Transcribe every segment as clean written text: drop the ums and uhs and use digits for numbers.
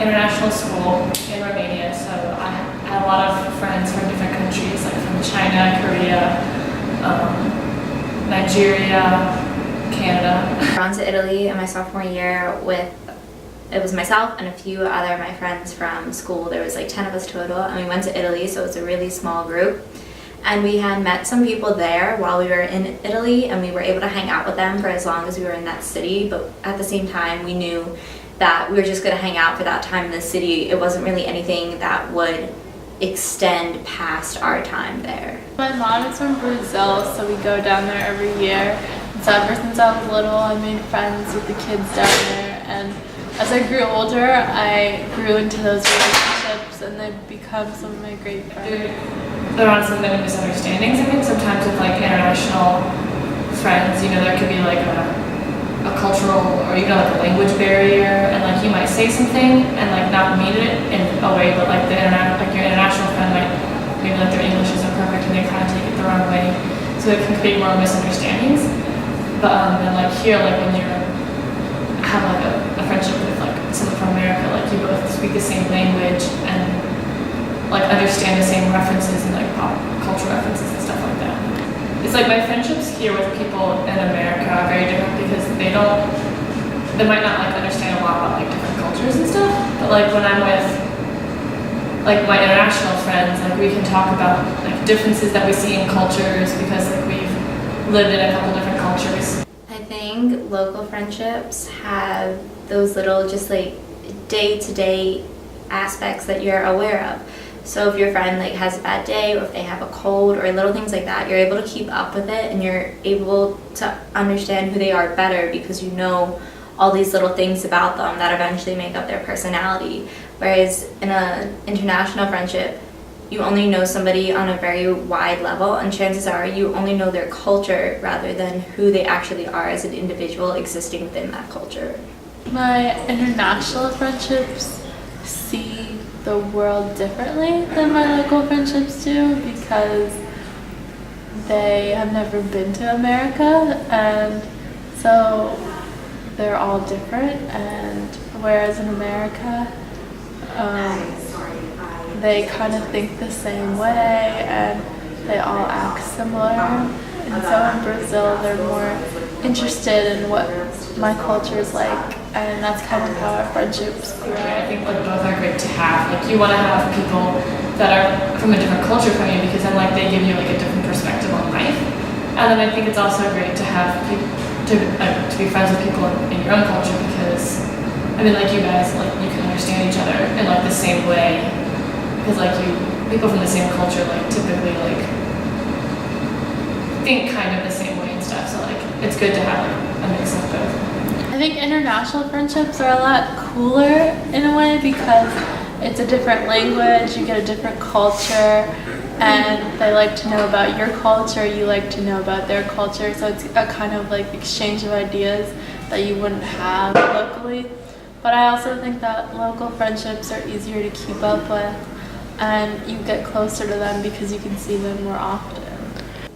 international school in Romania, so I had a lot of friends from different countries, like from China, Korea, Nigeria, Canada. I went to Italy in my sophomore year it was myself and a few other of my friends from school. There was like 10 of us total, and we went to Italy, so it was a really small group. And we had met some people there while we were in Italy, and we were able to hang out with them for as long as we were in that city, but at the same time we knew that we were just going to hang out for that time in the city. It wasn't really anything that would extend past our time there. My mom is from Brazil, so we go down there every year. And so ever since I was little, I made friends with the kids down there, and as I grew older, I grew into those relationships, and they've become some of my great friends. There are some many misunderstandings. I think sometimes with like international friends, you know, there could be like a cultural or even like a language barrier, and like you might say something and like not mean it in a way, but like your international friend might maybe like their English isn't perfect and they kind of take it the wrong way, so it can create more misunderstandings. But then like here, like when you have like a friendship with like someone from America, like you both speak the same language and like understand the same references and like pop culture references and stuff like that. It's like my friendships here with people in America are very different because they might not like understand a lot about like different cultures and stuff, but like when I'm with like my international friends, like we can talk about like differences that we see in cultures because like we've lived in a couple different cultures. I think local friendships have those little just like day-to-day aspects that you're aware of. So if your friend like has a bad day, or if they have a cold, or little things like that, you're able to keep up with it, and you're able to understand who they are better because you know all these little things about them that eventually make up their personality. Whereas in an international friendship, you only know somebody on a very wide level, and chances are you only know their culture rather than who they actually are as an individual existing within that culture. My international friendships see the world differently than my local friendships do because they have never been to America, and so they're all different. And whereas in America, they kind of think the same way and they all act similar. And so in Brazil, they're more interested in what my culture is like, and that's kind of how our friendships grow. I think like both are great to have. Like you want to have people that are from a different culture from you because then like they give you like a different perspective on life. And then I think it's also great to have to be friends with people in your own culture because I mean like you guys like you can understand each other in like the same way because like people from the same culture like typically like think kind of the same way and stuff. So like it's good to have like a mix of both. I think international friendships are a lot cooler in a way because it's a different language, you get a different culture, and they like to know about your culture, you like to know about their culture, so it's a kind of like exchange of ideas that you wouldn't have locally. But I also think that local friendships are easier to keep up with, and you get closer to them because you can see them more often.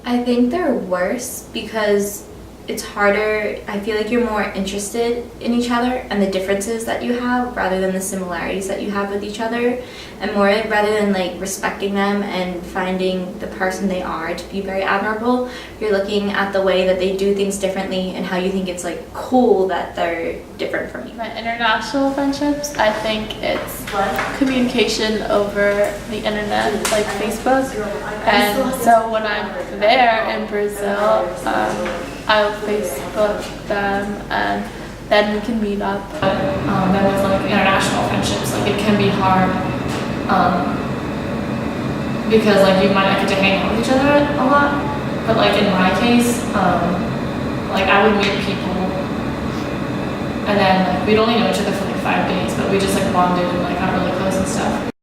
I think they're worse because it's harder. I feel like you're more interested in each other and the differences that you have rather than the similarities that you have with each other, and more rather than like respecting them and finding the person they are to be very admirable, you're looking at the way that they do things differently and how you think it's like cool that they're different from you. My international friendships, I think it's communication over the internet, like Facebook, and so when I'm there in Brazil, I'll Facebook them and then we can meet up. Then with like international friendships, like it can be hard because like you might not get to hang out with each other a lot, but like in my case, like I would meet people and then like we'd only know each other for like 5 days, but we just like bonded and like got really close and stuff.